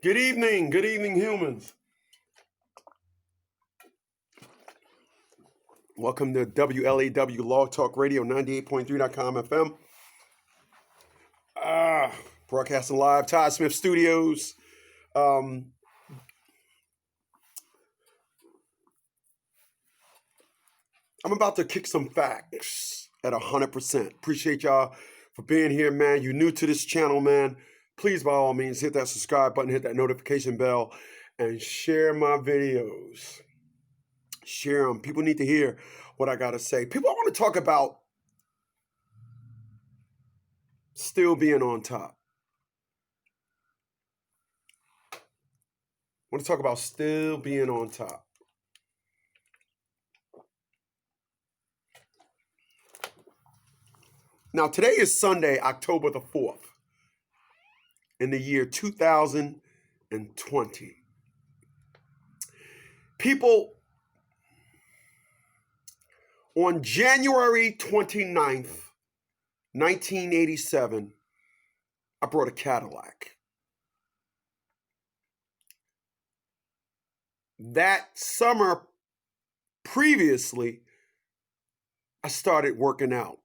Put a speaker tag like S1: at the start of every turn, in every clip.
S1: Good evening, humans. Welcome to WLAW Log Talk Radio 98.3.com FM. Broadcasting live, Todd Smith Studios. I'm about to kick some facts at 100%. Appreciate y'all for being here, man. You're new to this channel, man. Please, by all means, hit that subscribe button, hit that notification bell, and share my videos. Share them. People need to hear what I got to say. People, I want to talk about still being on top. I want to talk about still being on top. Now, today is Sunday, October the 4th, in the year 2020. People, on January 29th, 1987, I brought a Cadillac. That summer previously, I started working out.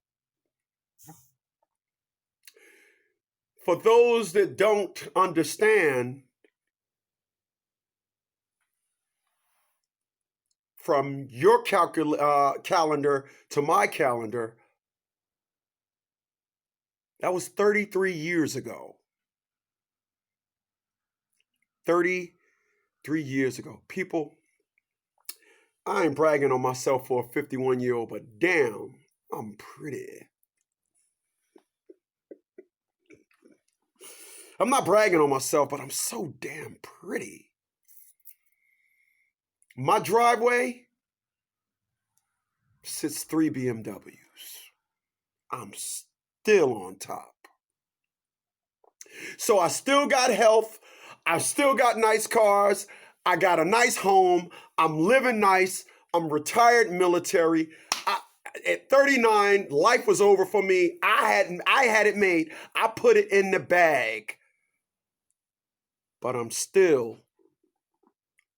S1: For those that don't understand, from your calendar to my calendar, that was 33 years ago. 33 years ago. People, I ain't bragging on myself for a 51-year-old, but damn, I'm pretty. I'm not bragging on myself, but I'm so damn pretty. My driveway sits 3 BMWs. I'm still on top. So I still got health. I still got nice cars. I got a nice home. I'm living nice. I'm retired military. At 39, life was over for me. I had it made. I put it in the bag. But I'm still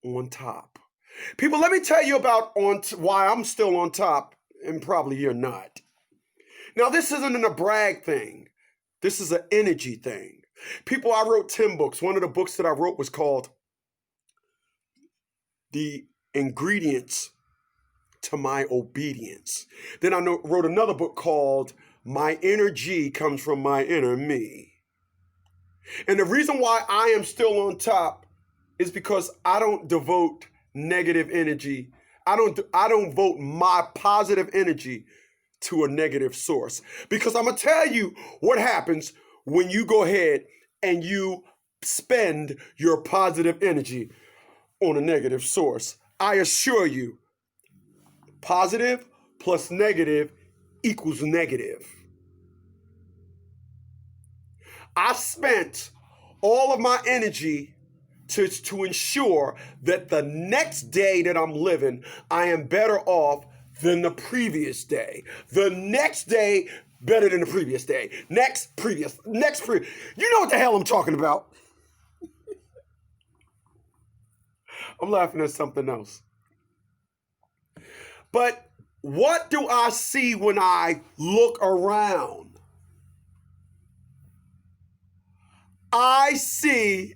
S1: on top. People, let me tell you about why I'm still on top, and probably you're not. Now, this isn't a brag thing. This is an energy thing. People, I wrote 10 books. One of the books that I wrote was called The Ingredients to My Obedience. Then I wrote another book called My Energy Comes from My Inner Me. And the reason why I am still on top is because I don't devote negative energy. I don't vote my positive energy to a negative source. Because I'm going to tell you what happens when you go ahead and you spend your positive energy on a negative source. I assure you, positive plus negative equals negative. I spent all of my energy to ensure that the next day that I'm living, I am better off than the previous day. The next day, better than the previous day. Next previous. You know what the hell I'm talking about. I'm laughing at something else. But what do I see when I look around? I see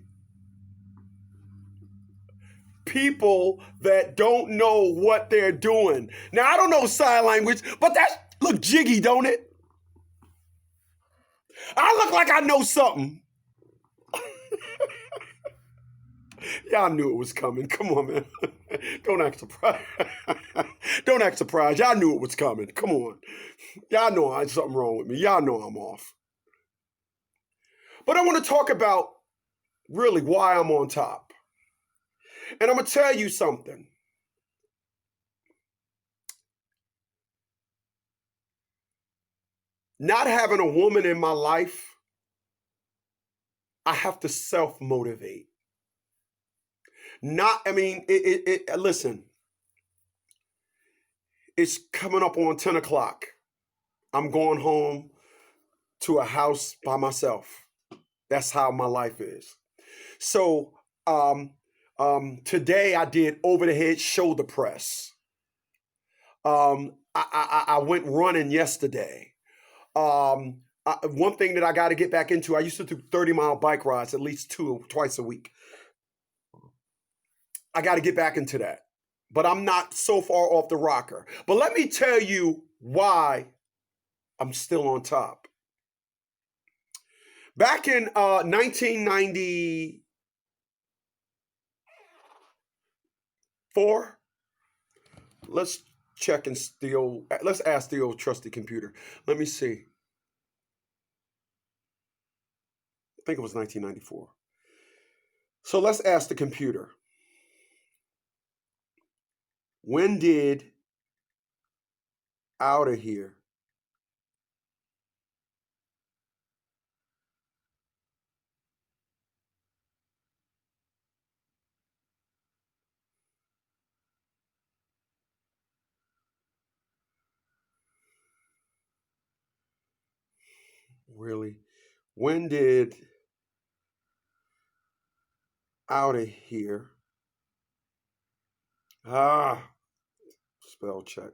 S1: people that don't know what they're doing. Now, I don't know sign language, but that look jiggy, don't it? I look like I know something. Y'all knew it was coming. Come on, man. Don't act surprised. Don't act surprised. Y'all knew it was coming. Come on. Y'all know there's something wrong with me. Y'all know I'm off. But I want to talk about really why I'm on top. And I'm going to tell you something. Not having a woman in my life, I have to self-motivate. Listen, it's coming up on 10 o'clock. I'm going home to a house by myself. That's how my life is. So today I did over the head shoulder press. I went running yesterday. One thing that I got to get back into, I used to do 30-mile bike rides at least twice a week. I got to get back into that. But I'm not so far off the rocker. But let me tell you why I'm still on top. Back in 1994, let's check and let's ask the old trusty computer. Let me see. I think it was 1994. So let's ask the computer. When did Out of Here really? When did Out of Here spell check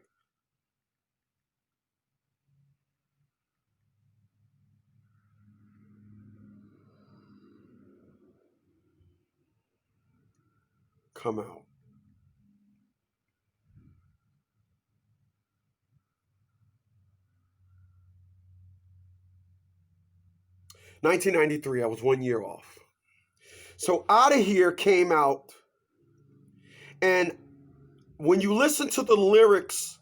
S1: come out? 1993. I was 1 year off. So Out of Here came out, and when you listen to the lyrics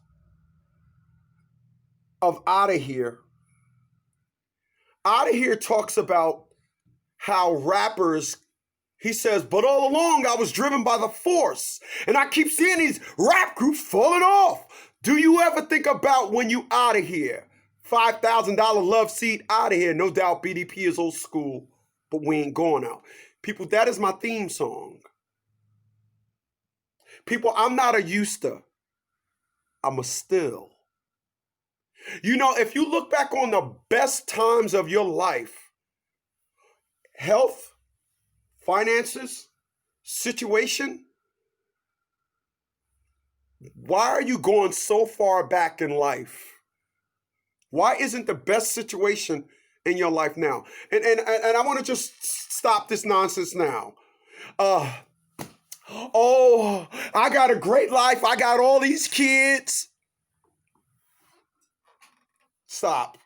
S1: of Out of Here talks about how rappers, he says, but all along I was driven by the force, and I keep seeing these rap groups falling off. Do you ever think about when you out of here? $5,000 love seat out of here. No doubt BDP is old school, but we ain't going out. People, that is my theme song. People, I'm not a used to, I'm a still. You know, if you look back on the best times of your life, health, finances, situation, why are you going so far back in life? Why isn't the best situation in your life now? And I want to just stop this nonsense now. Oh, I got a great life. I got all these kids. Stop.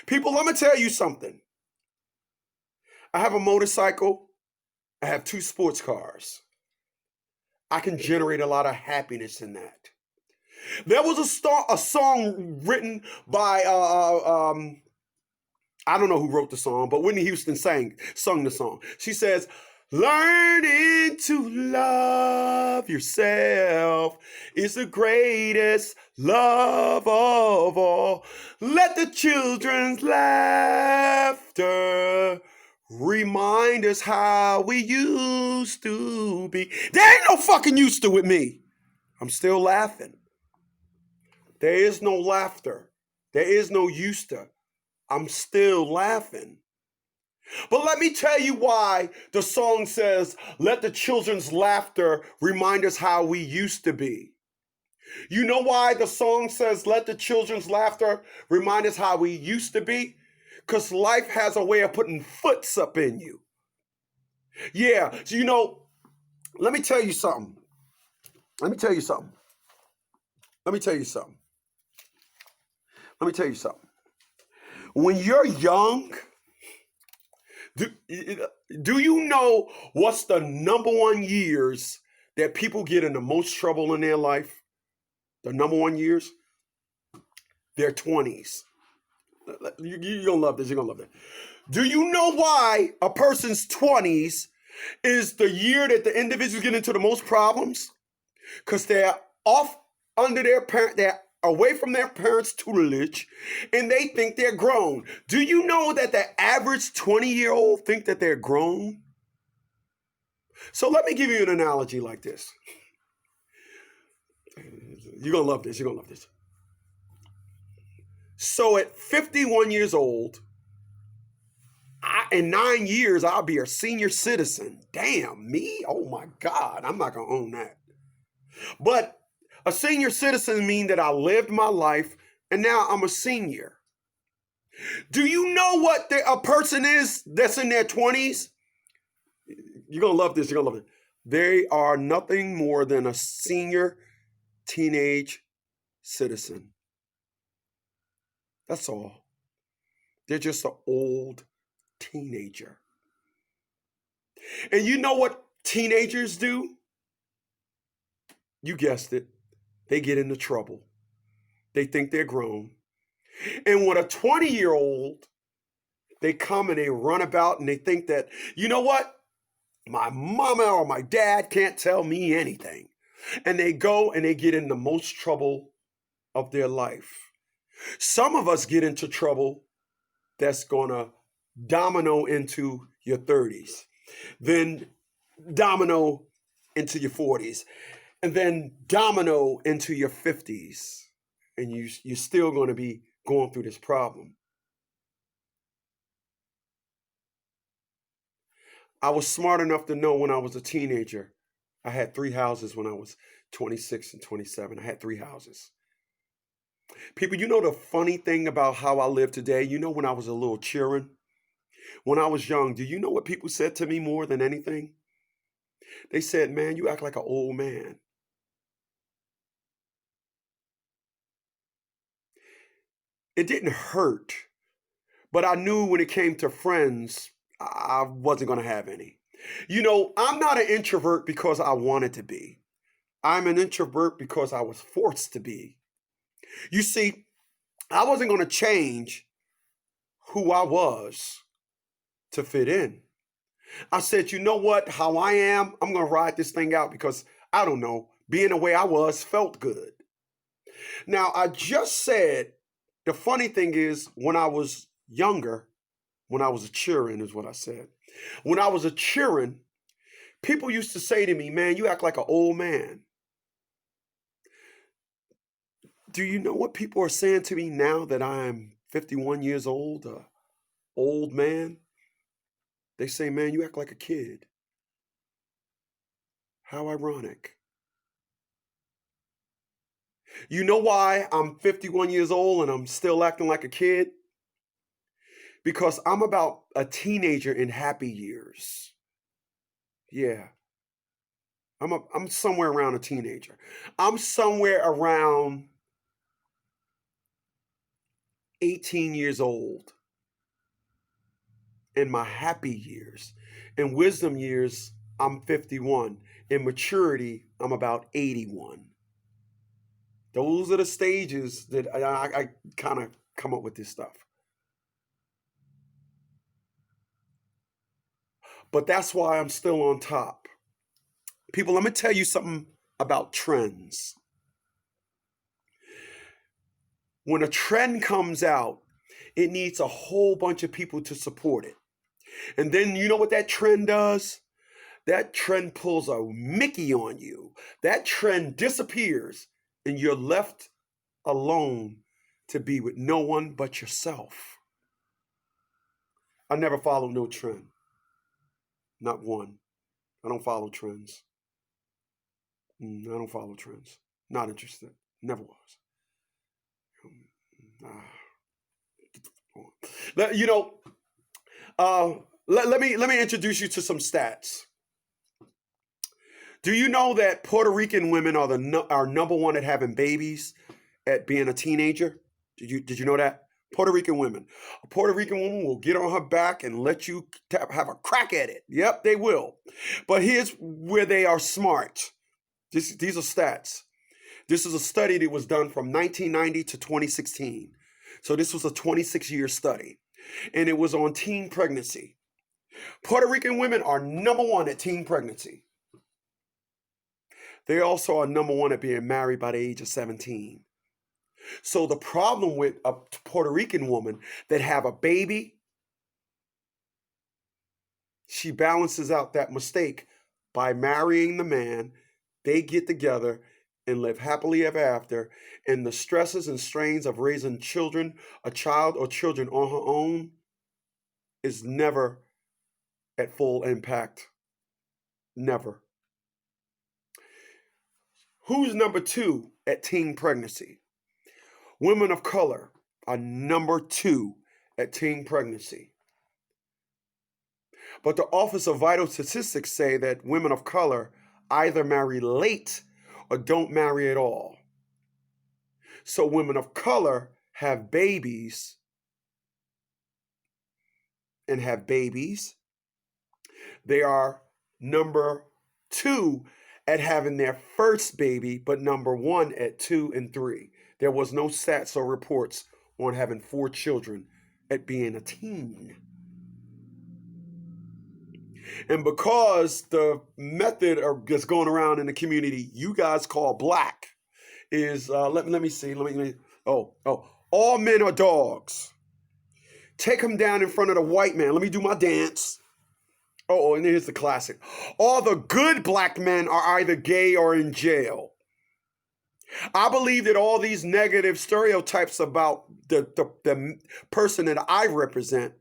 S1: People, let me tell you something. I have a motorcycle. I have 2 sports cars. I can generate a lot of happiness in that. There was a song written by I don't know who wrote the song, but Whitney Houston sung the song. She says, learning to love yourself is the greatest love of all. Let the children's laughter remind us how we used to be. There ain't no fucking used to with me. I'm still laughing. There is no laughter. There is no used to. I'm still laughing. But let me tell you why the song says, let the children's laughter remind us how we used to be. You know why the song says, let the children's laughter remind us how we used to be? Because life has a way of putting foots up in you. Yeah, so you know, let me tell you something. Let me tell you something. Let me tell you something. Let me tell you something. When you're young, do you know what's the number one years that people get in the most trouble in their life? The number one years? Their 20s. You're going to love this. You're going to love this. Do you know why a person's 20s is the year that the individuals get into the most problems? Because they're off under their parent, they're away from their parents' tutelage, and they think they're grown. Do you know that the average 20-year-old think that they're grown? So let me give you an analogy like this. You're going to love this. You're going to love this. So at 51 years old, In 9 years, I'll be a senior citizen. Damn, me? Oh my God, I'm not going to own that. But a senior citizen means that I lived my life and now I'm a senior. Do you know what a person is that's in their 20s? You're going to love this. You're going to love it. They are nothing more than a senior teenage citizen. That's all. They're just an old teenager. And you know what teenagers do? You guessed it. They get into trouble. They think they're grown. And when a 20-year-old, they come and they run about and they think that, you know what? My mama or my dad can't tell me anything. And they go and they get in the most trouble of their life. Some of us get into trouble that's going to domino into your 30s, then domino into your 40s, and then domino into your 50s. And you're still going to be going through this problem. I was smart enough to know when I was a teenager, I had 3 houses when I was 26 and 27. I had 3 houses. People, you know the funny thing about how I live today? You know when I was a little children? When I was young, do you know what people said to me more than anything? They said, man, you act like an old man. It didn't hurt, but I knew when it came to friends, I wasn't going to have any. You know, I'm not an introvert because I wanted to be. I'm an introvert because I was forced to be. You see, I wasn't going to change who I was to fit in. I said, you know what? How I am, I'm going to ride this thing out because, I don't know, being the way I was felt good. Now, I just said, the funny thing is, when I was younger, when I was a children is what I said. When I was a children, people used to say to me, man, you act like an old man. Do you know what people are saying to me now that I'm 51 years old, old man? They say, man, you act like a kid. How ironic. You know why I'm 51 years old and I'm still acting like a kid? Because I'm about a teenager in happy years. Yeah. I'm somewhere around a teenager. I'm somewhere around 18 years old in my happy years. In wisdom years, I'm 51. In maturity, I'm about 81. Those are the stages that I kind of come up with this stuff. But that's why I'm still on top. People, let me tell you something about trends. When a trend comes out, it needs a whole bunch of people to support it. And then you know what that trend does? That trend pulls a Mickey on you. That trend disappears and you're left alone to be with no one but yourself. I never follow no trend. Not one. I don't follow trends. I don't follow trends. Not interested. Never was. You know, let me introduce you to some stats. Do you know that Puerto Rican women are number one at having babies, at being a teenager? Did you know that? Puerto Rican women. A Puerto Rican woman will get on her back and let you have a crack at it. Yep, they will. But here's where they are smart. These are stats. This is a study that was done from 1990 to 2016. So this was a 26-year study. And it was on teen pregnancy. Puerto Rican women are number one at teen pregnancy. They also are number one at being married by the age of 17. So the problem with a Puerto Rican woman that have a baby, she balances out that mistake by marrying the man. They get together and live happily ever after. And the stresses and strains of raising a child or children on her own, is never at full impact. Never. Who's number 2 at teen pregnancy? Women of color are number 2 at teen pregnancy. But the Office of Vital Statistics say that women of color either marry late or don't marry at all. So women of color have babies and have babies. They are number 2 at having their first baby, but number 1 at 2 and 3. There was no stats or reports on having 4 children at being a teen. And because the method that's going around in the community you guys call black is, let me see, all men are dogs. Take them down in front of the white man. Let me do my dance. Oh, and here's the classic. All the good black men are either gay or in jail. I believe that all these negative stereotypes about the person that I represent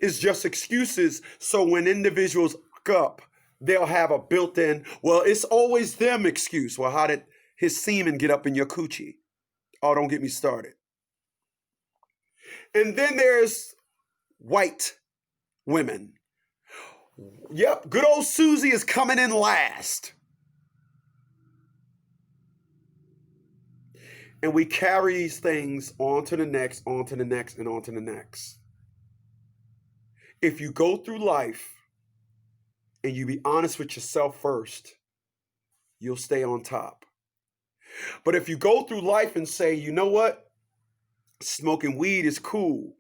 S1: is just excuses, so when individuals fuck up, they'll have a built-in, well, it's always them excuse. Well, how did his semen get up in your coochie? Oh, don't get me started. And then there's white women. Yep, good old Susie is coming in last. And we carry these things on to the next, on to the next, and on to the next. If you go through life and you be honest with yourself first, you'll stay on top. But if you go through life and say, you know what, smoking weed is cool.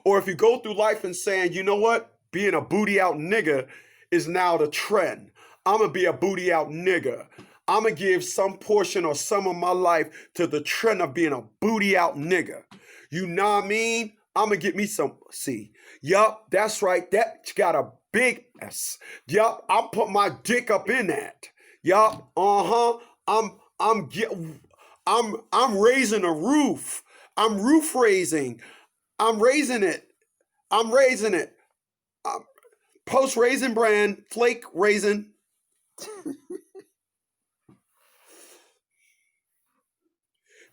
S1: Or if you go through life and saying, you know what, being a booty out nigga is now the trend. I'm going to be a booty out nigga. I'm going to give some portion or some of my life to the trend of being a booty out nigga. You know what I mean? I'm going to get me some, see. Yup, that's right. That got a big S. Yup, I'll put my dick up in that. Yup, I'm raising a roof. I'm roof raising. I'm raising it. Post raisin brand, flake raisin.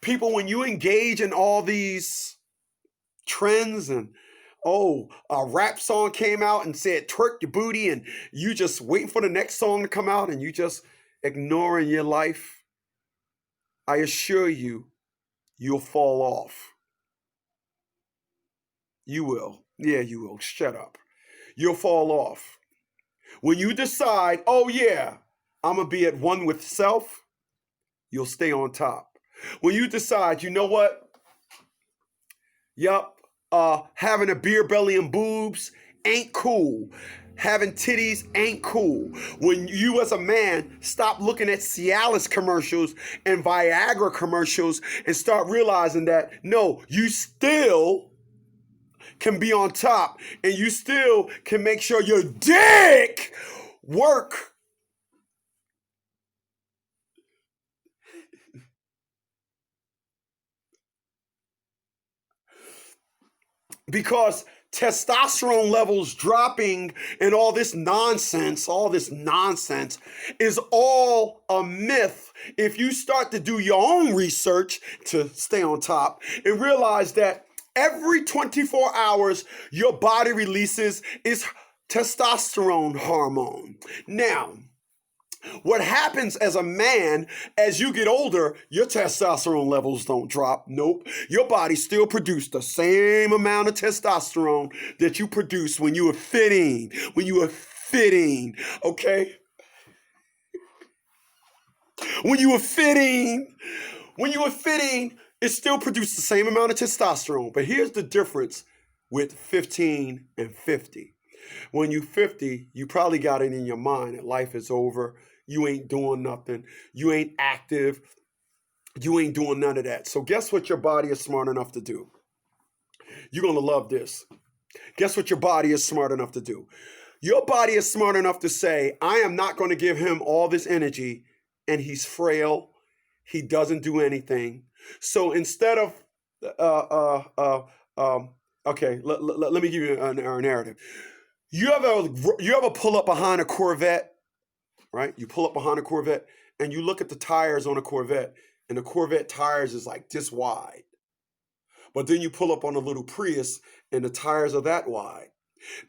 S1: People, when you engage in all these trends and a rap song came out and said twerk your booty, and you just waiting for the next song to come out and you just ignoring your life, I assure you, you'll fall off. You will. Yeah, you will. Shut up. You'll fall off. When you decide, oh yeah, I'm going to be at one with self, you'll stay on top. When you decide, you know what? Yup, having a beer belly and boobs ain't cool. Having titties ain't cool. When you as a man stop looking at Cialis commercials and Viagra commercials and start realizing that, no, you still can be on top and you still can make sure your dick work. Because testosterone levels dropping and all this nonsense is all a myth. If you start to do your own research to stay on top and realize that every 24 hours your body releases is testosterone hormone. Now, what happens as a man, as you get older, your testosterone levels don't drop. Nope. Your body still produces the same amount of testosterone that you produced when you were fitting. Okay? When you were fitting, it still produced the same amount of testosterone. But here's the difference with 15 and 50. When you're 50, you probably got it in your mind that life is over. You ain't doing nothing. You ain't active. You ain't doing none of that. So guess what your body is smart enough to do? You're going to love this. Guess what your body is smart enough to do? Your body is smart enough to say, I am not going to give him all this energy, and he's frail. He doesn't do anything. So instead of Okay, let me give you a narrative. You ever pull up behind a Corvette, right? You pull up behind a Corvette and you look at the tires on a Corvette, and the Corvette tires is like this wide. But then you pull up on a little Prius and the tires are that wide.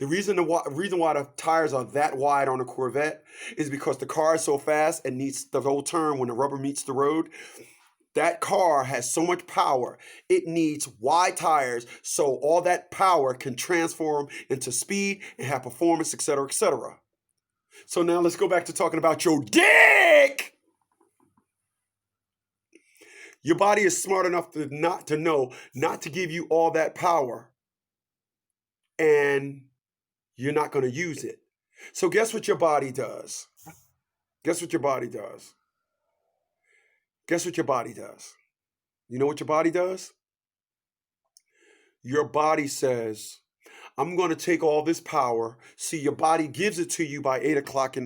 S1: The reason why the tires are that wide on a Corvette is because the car is so fast and needs the whole turn when the rubber meets the road. That car has so much power, it needs wide tires so all that power can transform into speed and have performance, etc., etc. So now let's go back to talking about your dick. Your body is smart enough to know not to give you all that power, and you're not going to use it. So guess what your body does? Guess what your body does? Guess what your body does? You know what your body does? Your body says, I'm going to take all this power. See, your body gives it to you by 8 o'clock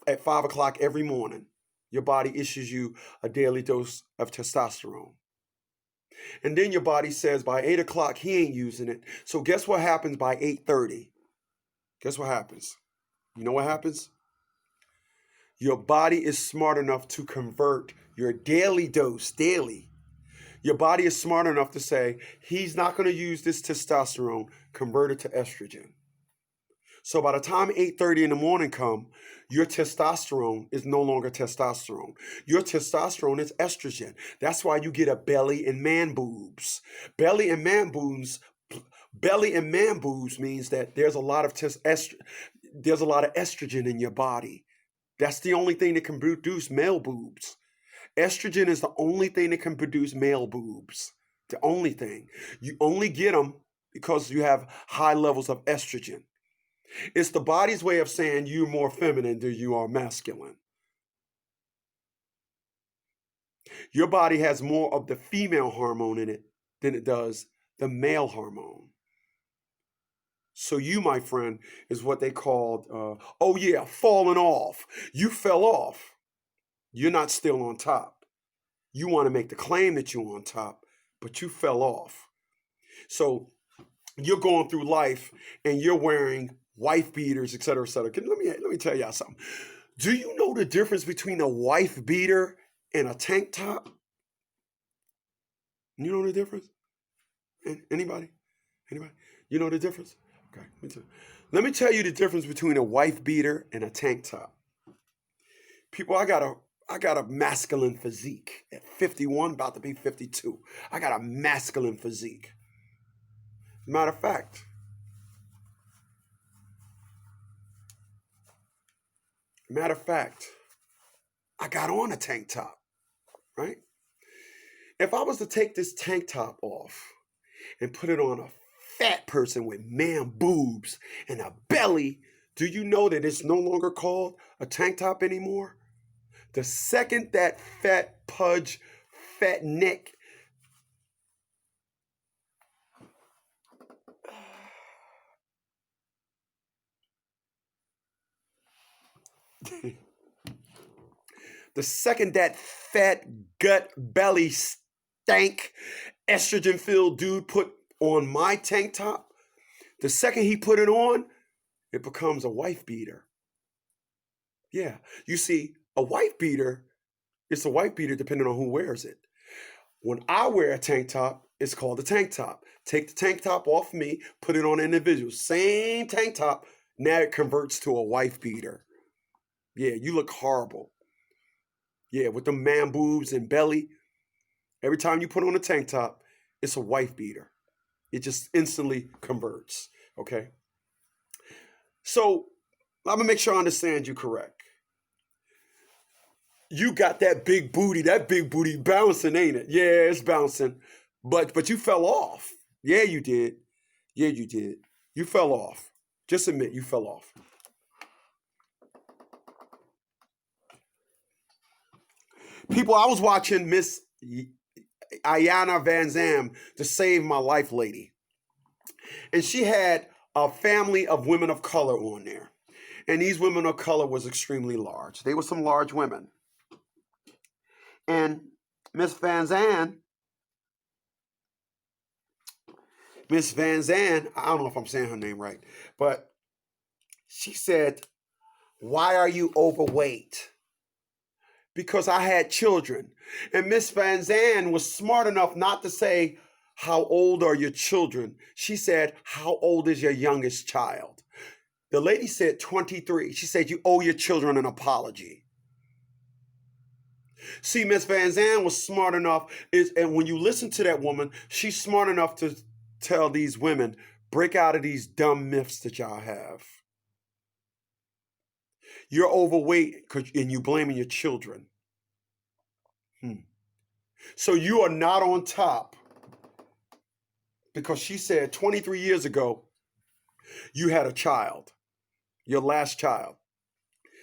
S1: at 5 o'clock every morning. Your body issues you a daily dose of testosterone. And then your body says by 8 o'clock he ain't using it. So guess what happens by 8:30? Guess what happens? You know what happens? Your body is smart enough to convert your daily dose daily. Your body is smart enough to say, he's not going to use this testosterone, convert it to estrogen. So by the time 8:30 in the morning come, your testosterone is no longer testosterone. Your testosterone is estrogen. That's why you get a belly and man boobs. Belly and man boobs means that there's a lot of there's a lot of estrogen in your body. That's the only thing that can produce male boobs. Estrogen is the only thing that can produce male boobs. The only thing. You only get them because you have high levels of estrogen. It's the body's way of saying you're more feminine than you are masculine. Your body has more of the female hormone in it than it does the male hormone. So you, my friend, is what they called, falling off. You fell off. You're not still on top. You want to make the claim that you're on top, but you fell off. So you're going through life and you're wearing wife beaters, et cetera, et cetera. Let me tell y'all something. Do you know the difference between a wife beater and a tank top? You know the difference? Anybody? Anybody? You know the difference? Okay, me too. Let me tell you the difference between a wife beater and a tank top. People, I got a masculine physique at 51, about to be 52. I got a masculine physique. Matter of fact, I got on a tank top, right? If I was to take this tank top off and put it on a fat person with man boobs and a belly, do you know that it's no longer called a tank top anymore? The second that fat pudge, fat neck, the second that fat gut belly stank estrogen filled dude put on my tank top, the second he put it on, it becomes a wife beater. Yeah. You see, a wife beater, it's a wife beater depending on who wears it. When I wear a tank top, it's called a tank top. Take the tank top off me, put it on an individual. Same tank top, now it converts to a wife beater. Yeah, you look horrible. Yeah, with the man boobs and belly. Every time you put on a tank top, it's a wife beater. It just instantly converts. Okay? So I'm gonna make sure I understand you correct. You got that big booty bouncing, ain't it? Yeah, it's bouncing. But you fell off. Yeah, you did. Yeah, you did. You fell off. Just admit you fell off. People, I was watching Miss Ayana Van Zam, the Save My Life lady. And she had a family of women of color on there. And these women of color was extremely large. They were some large women. And Miss Van Zan, Miss Van Zandt, I don't know if I'm saying her name right, but she said, "Why are you overweight?" Because I had children. And Miss Van Zandt was smart enough not to say, "How old are your children?" She said, "How old is your youngest child?" The lady said 23. She said, "You owe your children an apology." See, Miss Van Zandt was smart enough, and when you listen to that woman, she's smart enough to tell these women, break out of these dumb myths that y'all have. You're overweight and you blaming your children. So you are not on top because she said 23 years ago, you had a child, your last child.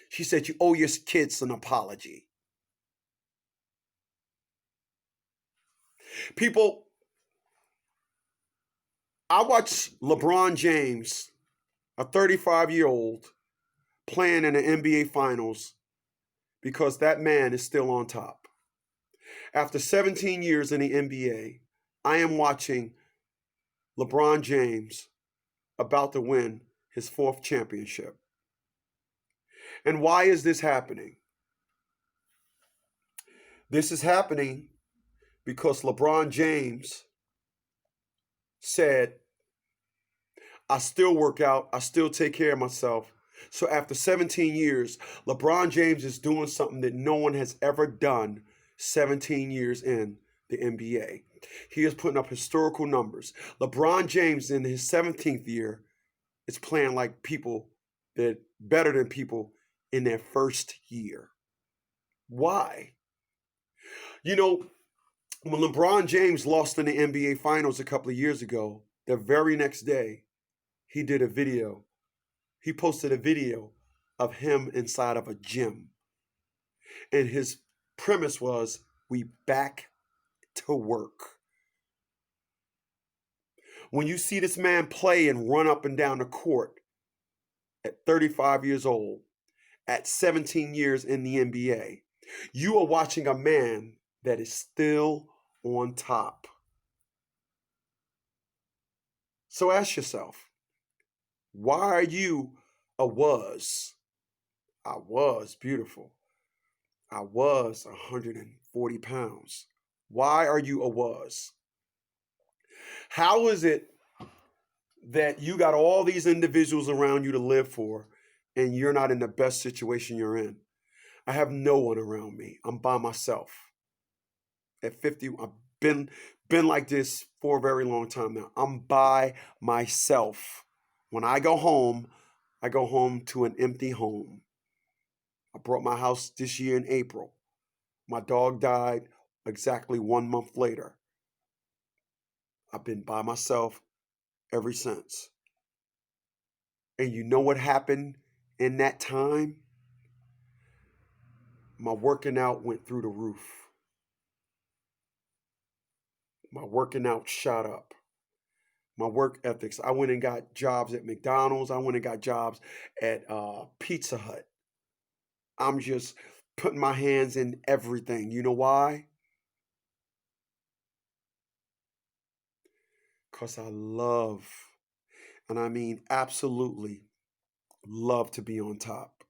S1: She said you owe your kids an apology. People, I watched LeBron James, a 35-year-old, playing in the NBA Finals because that man is still on top. After 17 years in the NBA, I am watching LeBron James about to win his 4th championship. And why is this happening? This is happening because LeBron James said, "I still work out, I still take care of myself." So after 17 years, LeBron James is doing something that no one has ever done 17 years in the NBA. He is putting up historical numbers. LeBron James in his 17th year is playing like people that better than people in their first year. Why? You know, when LeBron James lost in the NBA Finals a couple of years ago, the very next day, he did a video. He posted a video of him inside of a gym. And his premise was, we back to work. When you see this man play and run up and down the court at 35 years old, at 17 years in the NBA, you are watching a man that is still on top. So ask yourself, why are you a was? I was beautiful. I was 140 pounds. Why are you a was? How is it that you got all these individuals around you to live for and you're not in the best situation you're in? I have no one around me. I'm by myself. At 50, I've been like this for a very long time now. I'm by myself. When I go home to an empty home. I bought my house this year in April. My dog died exactly 1 month later. I've been by myself ever since. And you know what happened in that time? My working out went through the roof. My working out shot up. My work ethics. I went and got jobs at McDonald's. I went and got jobs at Pizza Hut. I'm just putting my hands in everything. You know why? Because I love, and I mean absolutely love to be on top.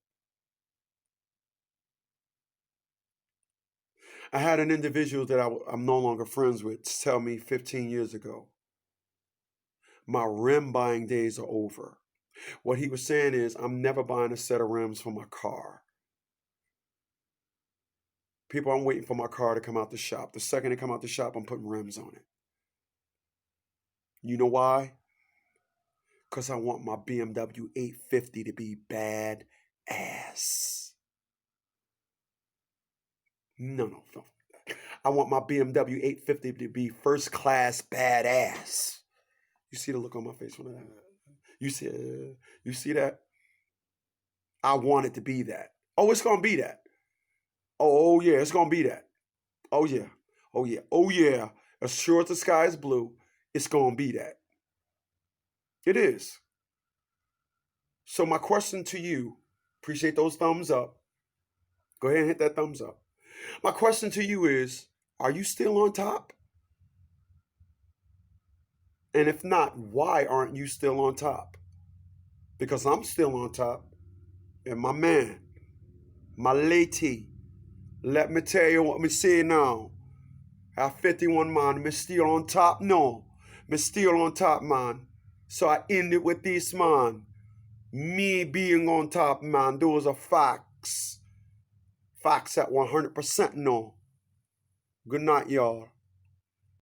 S1: I had an individual that I'm no longer friends with tell me 15 years ago, my rim buying days are over. What he was saying is, I'm never buying a set of rims for my car. People, I'm waiting for my car to come out the shop. The second it come out the shop, I'm putting rims on it. You know why? Because I want my BMW 850 to be bad ass. No. I want my BMW 850 to be first class badass. You see the look on my face when I you see that? I want it to be that. Oh, it's gonna be that. Oh yeah, it's gonna be that. Oh yeah. Oh yeah. Oh yeah. As sure as the sky is blue, it's gonna be that. It is. So my question to you, appreciate those thumbs up. Go ahead and hit that thumbs up. My question to you is, are you still on top? And if not, why aren't you still on top? Because I'm still on top. And my man, my lady, let me tell you what me say now. At 51, man, me still on top no. Me still on top, man. So I end it with this, man. Me being on top, man, those are facts. Facts at 100% no. Good night, y'all.